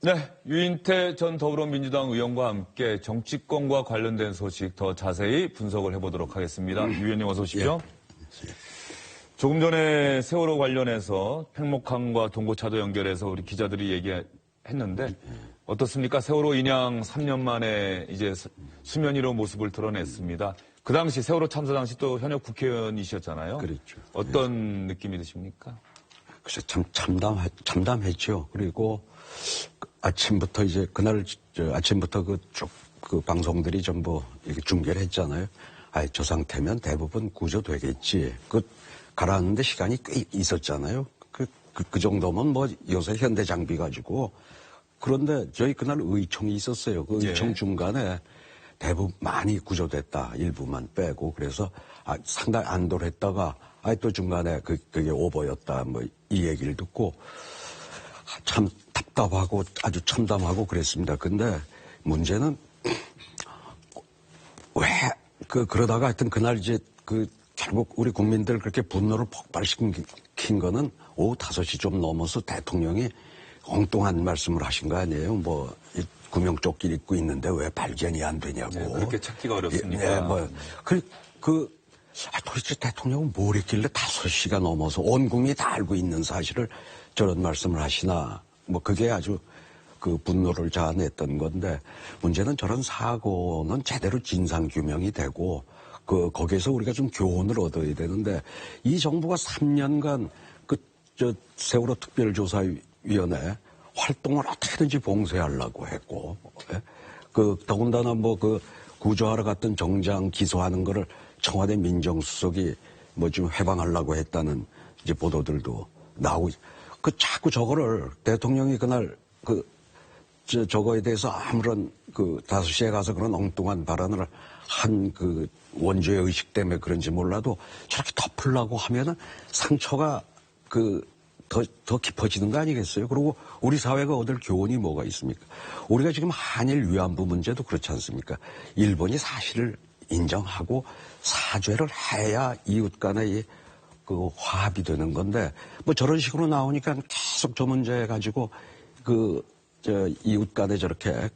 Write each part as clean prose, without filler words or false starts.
네, 유인태 전 더불어민주당 의원과 함께 정치권과 관련된 소식 더 자세히 분석을 해보도록 하겠습니다. 유 의원님 어서 오십시오. 예. 조금 전에 세월호 관련해서 팽목항과 동고차도 연결해서 우리 기자들이 얘기했는데 어떻습니까? 세월호 인양 3년 만에 이제 수면 위로 모습을 드러냈습니다. 그 당시 세월호 참사 당시 또 현역 국회의원이셨잖아요. 그렇죠. 어떤 느낌이 드십니까? 글쎄 참 참담했죠. 그리고 아침부터 이제 그날 아침부터 그 방송들이 전부 이렇게 중계를 했잖아요. 저 상태면 대부분 구조되겠지. 가라앉는데 시간이 꽤 있었잖아요. 그 정도면 뭐 요새 현대 장비 가지고. 그런데 저희 그날 의총이 있었어요. 그 의총 중간에 대부분 많이 구조됐다. 일부만 빼고. 그래서 상당히 안도를 했다가 또 중간에 그게 오버였다. 뭐 이 얘기를 듣고 참 답답하고 아주 참담하고 그랬습니다. 근데 문제는 왜 그러다가 하여튼 그날 이제 결국 우리 국민들 그렇게 분노를 폭발시킨 거는 오후 5시 좀 넘어서 대통령이 엉뚱한 말씀을 하신 거 아니에요? 뭐 구명조끼 입고 있는데 왜 발견이 안 되냐고. 네, 그렇게 찾기가 어렵습니까? 도대체 대통령은 뭘 했길래 5시가 넘어서 온 국민이 다 알고 있는 사실을 저런 말씀을 하시나. 뭐 그게 아주 분노를 자아냈던 건데 문제는 저런 사고는 제대로 진상규명이 되고 거기에서 우리가 좀 교훈을 얻어야 되는데 이 정부가 3년간 세월호 특별조사위원회 활동을 어떻게든지 봉쇄하려고 했고 더군다나 구조하러 갔던 정장 기소하는 거를 청와대 민정수석이 좀 해방하려고 했다는 이제 보도들도 나오고 자꾸 저거를 대통령이 그날 저거에 대해서 아무런 5시에 가서 그런 엉뚱한 발언을 한 원조의 의식 때문에 그런지 몰라도 저렇게 덮으려고 하면은 상처가 더 깊어지는 거 아니겠어요? 그리고 우리 사회가 얻을 교훈이 뭐가 있습니까? 우리가 지금 한일 위안부 문제도 그렇지 않습니까? 일본이 사실을 인정하고 사죄를 해야 이웃 간의 화합이 되는 건데 뭐 저런 식으로 나오니까 계속 저 문제 가지고 이웃 간에 저렇게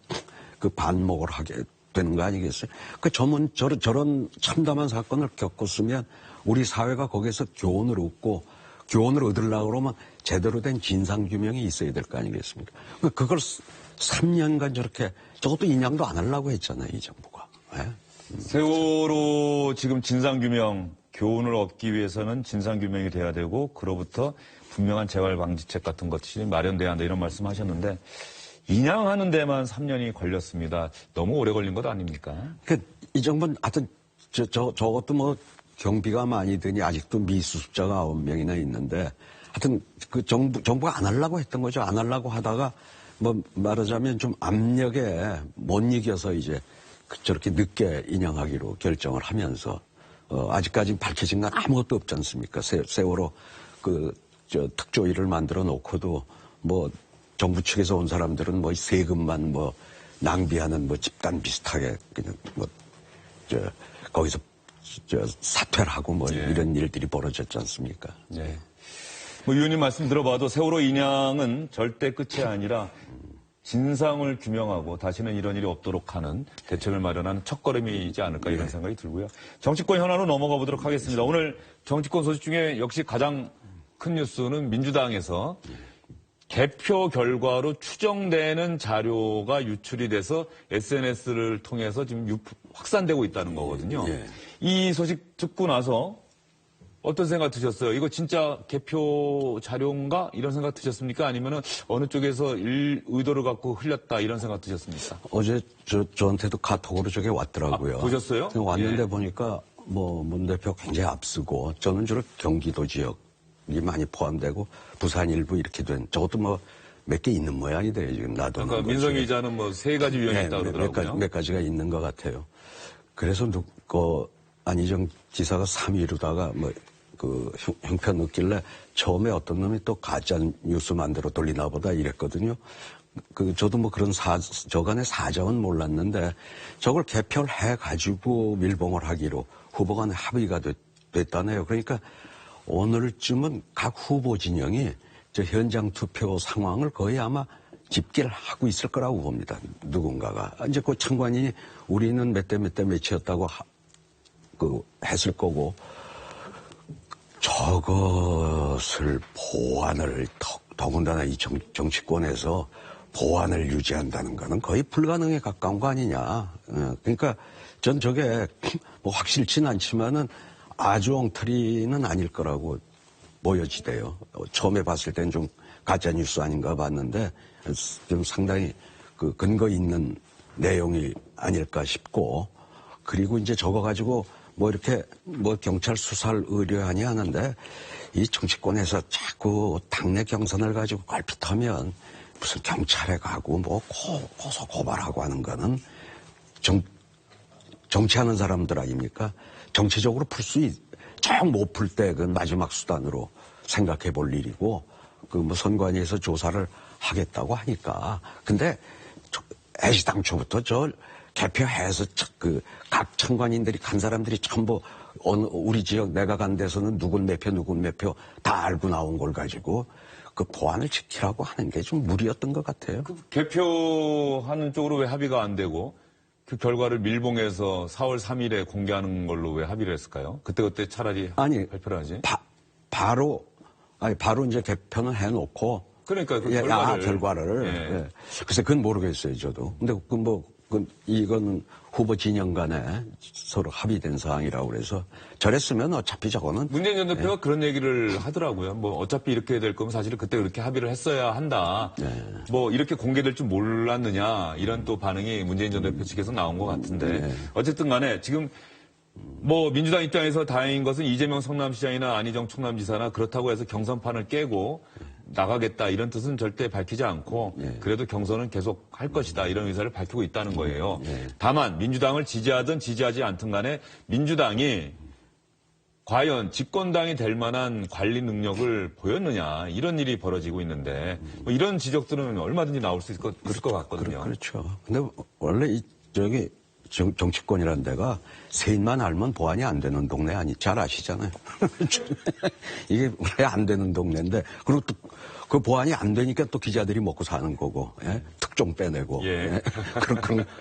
반목을 하게 되는 거 아니겠어요? 저런 참담한 사건을 겪었으면 우리 사회가 거기서 교훈을 얻고 교훈을 얻으려고 그러면 제대로 된 진상규명이 있어야 될 거 아니겠습니까? 그걸 3년간 저것도 인양도 안 하려고 했잖아요, 이 정부가. 네? 세월호 지금 진상규명, 교훈을 얻기 위해서는 진상규명이 돼야 되고 그로부터 분명한 재발방지책 같은 것이 마련돼야 한다 이런 말씀하셨는데 인양하는 데만 3년이 걸렸습니다. 너무 오래 걸린 것 아닙니까? 이 정부는 하여튼 저것도 뭐 경비가 많이 드니 아직도 미수습자가 9명이나 있는데 하여튼 정부가 안 하려고 했던 거죠. 안 하려고 하다가 뭐 말하자면 좀 압력에 못 이겨서 이제 저렇게 늦게 인양하기로 결정을 하면서 아직까지 밝혀진 건 아무것도 없지 않습니까? 세월호 특조위를 만들어 놓고도 뭐 정부 측에서 온 사람들은 뭐 세금만 뭐 낭비하는 뭐 집단 비슷하게 그냥 거기서 사퇴를 하고 뭐 이런 일들이 벌어졌지 않습니까? 네. 뭐 의원님 말씀 들어봐도 세월호 인양은 절대 끝이 아니라 진상을 규명하고 다시는 이런 일이 없도록 하는 대책을 마련하는 첫걸음이지 않을까 이런 생각이 들고요. 정치권 현안으로 넘어가 보도록 하겠습니다. 오늘 정치권 소식 중에 역시 가장 큰 뉴스는 민주당에서 개표 결과로 추정되는 자료가 유출이 돼서 SNS를 통해서 지금 확산되고 있다는 거거든요. 이 소식 듣고 나서 어떤 생각 드셨어요? 이거 진짜 개표 자료인가? 이런 생각 드셨습니까? 아니면은 어느 쪽에서 의도를 갖고 흘렸다 이런 생각 드셨습니까? 어제 저한테도 카톡으로 저게 왔더라고요. 보셨어요? 왔는데 보니까 뭐 문 대표 굉장히 앞서고 저는 주로 경기도 지역이 많이 포함되고 부산 일부 이렇게 된 저것도 뭐 몇 개 있는 모양이래요 지금 나도. 그러니까 민성희 기자는 뭐 3가지 유형이 있다고 그러더라고요. 몇 가지가 있는 것 같아요. 그래서 안희정 지사가 3위로다가 형편 얻길래 처음에 어떤 놈이 또 가짜 뉴스 만들어 돌리나 보다 이랬거든요. 저도 뭐 그런 저간의 사정은 몰랐는데 저걸 개표를 해가지고 밀봉을 하기로 후보 간에 합의가 됐다네요. 그러니까 오늘쯤은 각 후보 진영이 저 현장 투표 상황을 거의 아마 집계를 하고 있을 거라고 봅니다. 누군가가. 이제 그 참관이 우리는 몇 대 몇이었다고 했을 거고, 저것을 보안을 더군다나 이 정치권에서 보안을 유지한다는 거는 거의 불가능에 가까운 거 아니냐. 그러니까 전 저게 뭐 확실치는 않지만은 아주 엉터리는 아닐 거라고 보여지대요. 처음에 봤을 땐 좀 가짜뉴스 아닌가 봤는데 좀 상당히 그 근거 있는 내용이 아닐까 싶고, 그리고 이제 저거 가지고 뭐 이렇게 뭐 경찰 수사를 의뢰하니 하는데 이 정치권에서 자꾸 당내 경선을 가지고 걸핏하면 무슨 경찰에 가고 뭐 고소 고발하고 하는 거는 정치하는 사람들 아닙니까? 정치적으로 정 못 풀 때 그 마지막 수단으로 생각해 볼 일이고, 그 뭐 선관위에서 조사를 하겠다고 하니까. 근데 애시당초부터 저 개표해서 각 참관인들이 간 사람들이 전부 우리 지역 내가 간 데서는 누군 몇 표 다 알고 나온 걸 가지고 그 보안을 지키라고 하는 게 좀 무리였던 것 같아요. 개표하는 쪽으로 왜 합의가 안 되고 그 결과를 밀봉해서 4월 3일에 공개하는 걸로 왜 합의를 했을까요? 그때 차라리 발표를 하지. 바로 이제 개표는 해놓고. 그러니까 그 결과를. 예. 예. 글쎄 그건 모르겠어요, 저도. 근데 이거는 후보 진영 간에 서로 합의된 사항이라고 그래서 저랬으면 어차피 저거는. 문재인 전 대표가 그런 얘기를 하더라고요. 뭐 어차피 이렇게 될 거면 사실은 그때 그렇게 합의를 했어야 한다. 뭐 이렇게 공개될 줄 몰랐느냐, 이런 또 반응이 문재인 전 대표 측에서 나온 것 같은데. 어쨌든 간에 지금 뭐 민주당 입장에서 다행인 것은 이재명 성남시장이나 안희정 충남지사나 그렇다고 해서 경선판을 깨고 나가겠다 이런 뜻은 절대 밝히지 않고 그래도 경선은 계속 할 것이다 이런 의사를 밝히고 있다는 거예요. 다만 민주당을 지지하든 지지하지 않든 간에 민주당이 과연 집권당이 될 만한 관리 능력을 보였느냐, 이런 일이 벌어지고 있는데 뭐 이런 지적들은 얼마든지 나올 수 있을 것 같거든요. 그렇죠. 근데 원래 저기 정치권이라는 데가 세인만 알면 보안이 안 되는 동네 잘 아시잖아요. 이게 원래 안 되는 동네인데, 그리고 또 그 보안이 안 되니까 또 기자들이 먹고 사는 거고, 예? 특종 빼내고. 예. 예?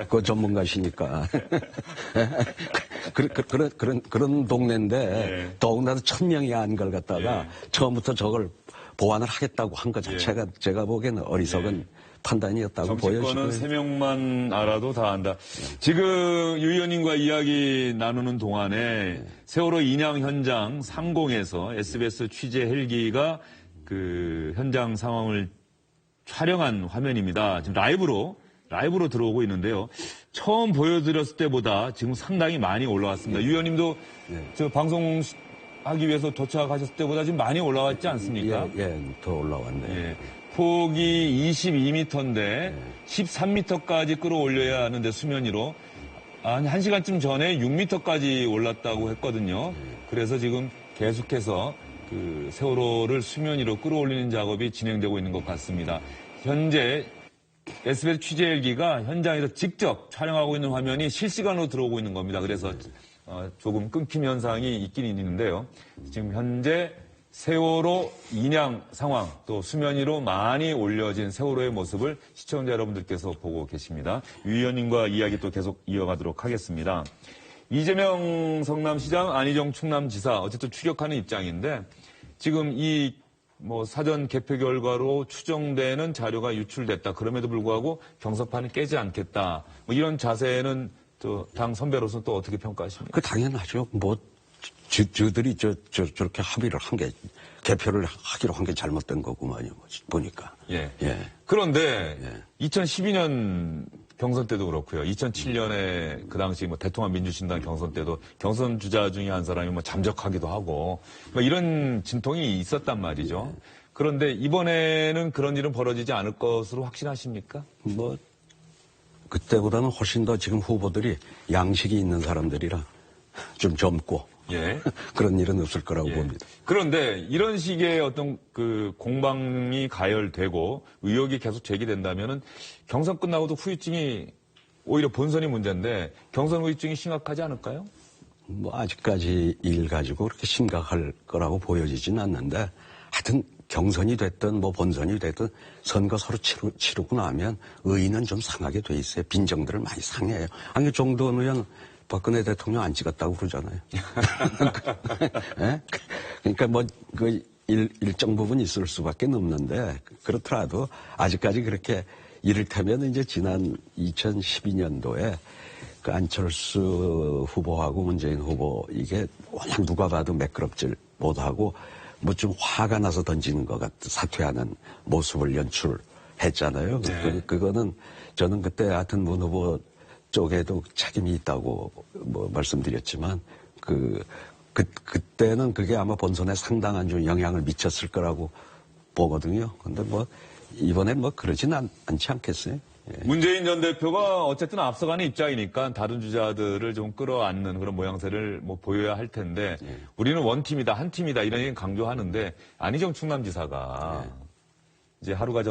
그 전문가시니까. 그런 동네인데, 예. 더군다나 1000명이 안 걸 갖다가 처음부터 저걸 보완을 하겠다고 한 것 자체가 제가 보기에는 어리석은 판단이었다고 보여지고요. 정치권은 3명만 알아도 다 안다. 지금 유 의원님과 이야기 나누는 동안에 세월호 인양 현장 상공에서 SBS 취재 헬기가 그 현장 상황을 촬영한 화면입니다. 지금 라이브로 들어오고 있는데요. 처음 보여드렸을 때보다 지금 상당히 많이 올라왔습니다. 유 의원님도 저 방송 하기 위해서 도착하셨을 때보다 지금 많이 올라왔지 않습니까? 더 올라왔네요. 예. 폭이 22m인데 13m까지 끌어올려야 하는데 수면 위로 한 1시간쯤 전에 6m까지 올랐다고 했거든요. 그래서 지금 계속해서 그 세월호를 수면 위로 끌어올리는 작업이 진행되고 있는 것 같습니다. 현재 SBS 취재 헬기가 현장에서 직접 촬영하고 있는 화면이 실시간으로 들어오고 있는 겁니다. 그래서 조금 끊김 현상이 있긴 있는데요. 지금 현재 세월호 인양 상황, 또 수면 위로 많이 올려진 세월호의 모습을 시청자 여러분들께서 보고 계십니다. 유 의원님과 이야기 또 계속 이어가도록 하겠습니다. 이재명 성남시장, 안희정 충남지사 어쨌든 추격하는 입장인데 지금 이 뭐 사전 개표 결과로 추정되는 자료가 유출됐다. 그럼에도 불구하고 경선판을 깨지 않겠다. 뭐 이런 자세는 또 당 선배로서 또 어떻게 평가하십니까? 당연하죠. 저들이 저렇게 합의를 한 게, 개표를 하기로 한 게 잘못된 거구만요, 보니까. 예. 그런데 2012년 경선 때도 그렇고요. 2007년에 그 당시 뭐 대통합 민주신당 경선 때도 경선 주자 중에 한 사람이 뭐 잠적하기도 하고 뭐 이런 진통이 있었단 말이죠. 그런데 이번에는 그런 일은 벌어지지 않을 것으로 확신하십니까? 그때보다는 훨씬 더 지금 후보들이 양식이 있는 사람들이라 좀 젊고 그런 일은 없을 거라고 봅니다. 그런데 이런 식의 어떤 그 공방이 가열되고 의혹이 계속 제기된다면은 경선 끝나고도 후유증이 오히려 본선이 문제인데 경선 후유증이 심각하지 않을까요? 아직까지 일 가지고 그렇게 심각할 거라고 보여지진 않는데 하여튼 경선이 됐든 뭐 본선이 됐든 선거 서로 치르고 나면 의의는 좀 상하게 돼 있어요. 빈정들을 많이 상해요. 아니 정도원 의원 박근혜 대통령 안 찍었다고 그러잖아요. 예? 그러니까 뭐 그 일정 부분 있을 수밖에 없는데 그렇더라도 아직까지 그렇게 이를테면 이제 지난 2012년도에 그 안철수 후보하고 문재인 후보 이게 워낙 누가 봐도 매끄럽질 못하고 뭐 좀 화가 나서 던지는 것 같은 사퇴하는 모습을 연출했잖아요. 네. 그거는 저는 그때 하여튼 문 후보 쪽에도 책임이 있다고 뭐 말씀드렸지만 그때는 그게 아마 본선에 상당한 좀 영향을 미쳤을 거라고 보거든요. 근데 뭐 이번엔 뭐 그러진 않지 않겠어요? 예. 문재인 전 대표가 어쨌든 앞서가는 입장이니까 다른 주자들을 좀 끌어안는 그런 모양새를 뭐 보여야 할 텐데 우리는 원팀이다, 한 팀이다 이런 얘기 강조하는데 안희정 충남지사가 이제 하루가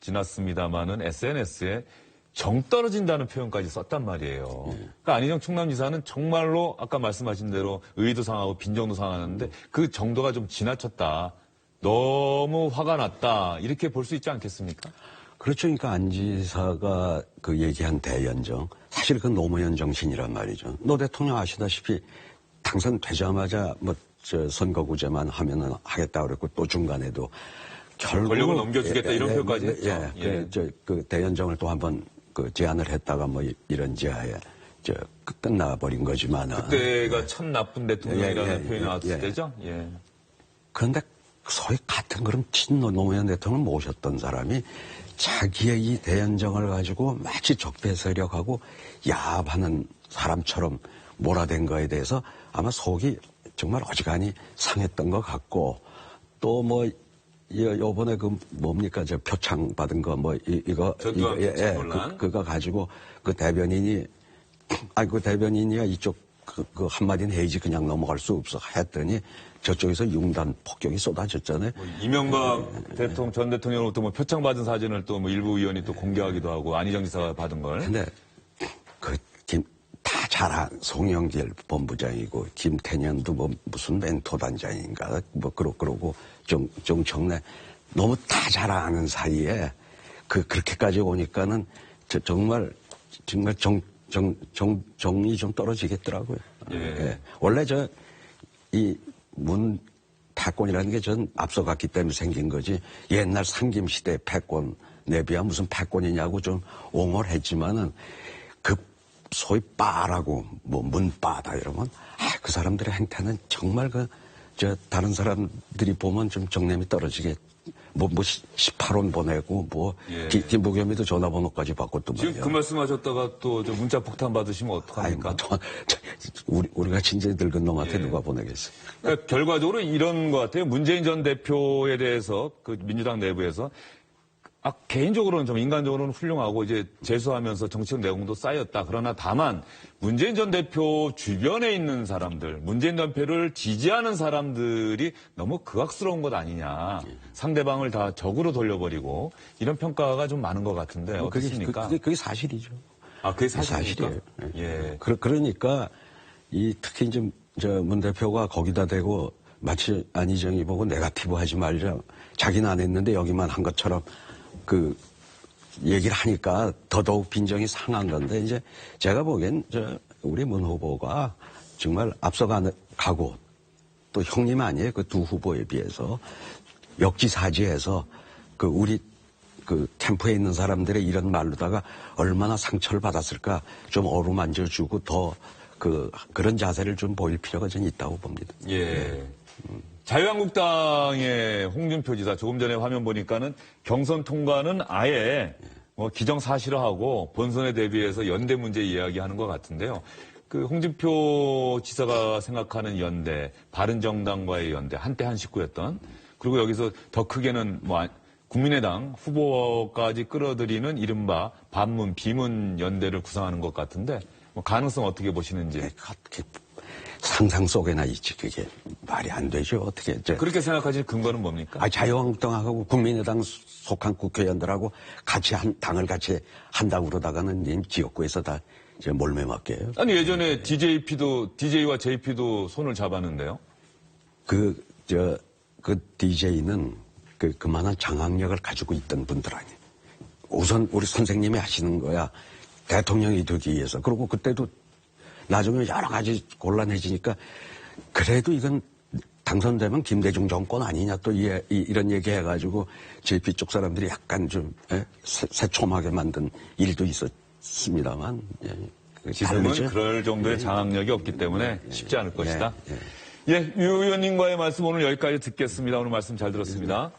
지났습니다마는 SNS에 정 떨어진다는 표현까지 썼단 말이에요. 그러니까 안희정 충남지사는 정말로 아까 말씀하신 대로 의의도 상하고 빈정도 상하는데 그 정도가 좀 지나쳤다. 너무 화가 났다. 이렇게 볼 수 있지 않겠습니까? 그렇죠. 그러니까 안 지사가 그 얘기한 대연정. 사실 그 노무현 정신이란 말이죠. 노 대통령 아시다시피 당선되자마자 뭐 선거구제만 하면은 하겠다 그랬고 또 중간에도 결국 권력을 넘겨주겠다 이런 표현까지 했죠. 그 대연정을 또 한번 그 제안을 했다가 뭐 이런 지하에 끝나버린 거지만 그때가 참 나쁜 대통령이라는 표현이 나왔을 때죠. 예. 그런데 소위 같은 그런 친노 노무현 대통령을 모셨던 사람이 자기의 이 대연정을 가지고 마치 적폐 세력하고 야합하는 사람처럼 몰아댄 거에 대해서 아마 속이 정말 어지간히 상했던 것 같고 또 뭐 요번에 그 뭡니까 저 표창 받은 거 뭐 이거 그거 가지고 그 대변인이 그 대변인이야 이쪽 그 한마디는 해야지 그냥 넘어갈 수 없어 했더니 저쪽에서 융단 폭격이 쏟아졌잖아요. 뭐 이명박 대통령 전 대통령으로부터 뭐 표창 받은 사진을 또 뭐 일부 의원이 또 공개하기도 하고 안희정 지사가 받은 걸. 근데 다 잘한 송영길 본부장이고 김태년도 뭐 무슨 멘토 단장인가 뭐 그러고 정청래 너무 다 잘 아는 사이에 그렇게까지 오니까는 정말 정이 좀 떨어지겠더라고요. 예. 원래 이 문 패권이라는 게 전 앞서갔기 때문에 생긴 거지 옛날 상김시대 패권 내비야 무슨 패권이냐고 좀 옹호를 했지만은 그 소위 빠라고 뭐 문빠다 이러면 그 사람들의 행태는 정말 다른 사람들이 보면 좀 정념이 떨어지게 뭐 18원 보내고 뭐 김부겸이도 전화번호까지 받고 또 지금 말이야. 그 말씀하셨다가 또 저 문자 폭탄 받으시면 어떡합니까? 우리가 진짜 늙은 놈한테 누가 보내겠어요. 그러니까 결과적으로 이런 것 같아요. 문재인 전 대표에 대해서 그 민주당 내부에서 개인적으로는 좀 인간적으로는 훌륭하고 이제 재수하면서 정치적 내공도 쌓였다. 그러나 다만 문재인 전 대표 주변에 있는 사람들, 문재인 전 대표를 지지하는 사람들이 너무 극악스러운 것 아니냐. 상대방을 다 적으로 돌려버리고 이런 평가가 좀 많은 것 같은데 어떻습니까? 그게 사실이죠. 그게 사실입니까? 사실이에요. 예. 그러니까 특히 이제 문 대표가 거기다 대고 마치 안희정이 보고 네거티브 하지 말자. 자기는 안 했는데 여기만 한 것처럼 얘기를 하니까 더더욱 빈정이 상한 건데 이제 제가 보기엔 우리 문 후보가 정말 앞서가고 또 형님 아니에요. 그 두 후보에 비해서 역지사지해서 우리 캠프에 있는 사람들의 이런 말로다가 얼마나 상처를 받았을까 좀 어루만져주고 더 그런 자세를 좀 보일 필요가 좀 있다고 봅니다. 예. 자유한국당의 홍준표 지사 조금 전에 화면 보니까는 경선 통과는 아예 뭐 기정사실화하고 본선에 대비해서 연대 문제 이야기하는 것 같은데요. 그 홍준표 지사가 생각하는 연대, 바른정당과의 연대, 한때 한 식구였던 그리고 여기서 더 크게는 뭐 국민의당 후보까지 끌어들이는 이른바 반문, 비문 연대를 구성하는 것 같은데 뭐 가능성 어떻게 보시는지. 상상 속에나 있지 그게 말이 안 되죠. 어떻게 그렇게 생각하실 근거는 뭡니까? 자유한국당하고 국민의당 속한 국회의원들하고 같이 당을 같이 한다고 그러다가는 지역구에서 다 이제 몰매 맞게요. 아니 예전에 DJ와 JP도 손을 잡았는데요. 그 DJ는 그만한 장악력을 가지고 있던 분들 아니에요. 우선 우리 선생님이 하시는 거야. 대통령이 되기 위해서. 그리고 그때도 나중에 여러 가지 곤란해지니까 그래도 이건 당선되면 김대중 정권 아니냐 또 이런 얘기 해가지고 JP 쪽 사람들이 약간 좀 새초하게 만든 일도 있었습니다만. 지금은 다르죠? 그럴 정도의 장악력이 없기 때문에 쉽지 않을 것이다. 예, 유 의원님과의 말씀 오늘 여기까지 듣겠습니다. 오늘 말씀 잘 들었습니다.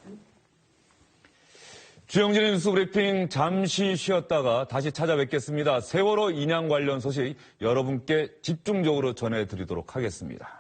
주영진의 뉴스 브리핑 잠시 쉬었다가 다시 찾아뵙겠습니다. 세월호 인양 관련 소식 여러분께 집중적으로 전해드리도록 하겠습니다.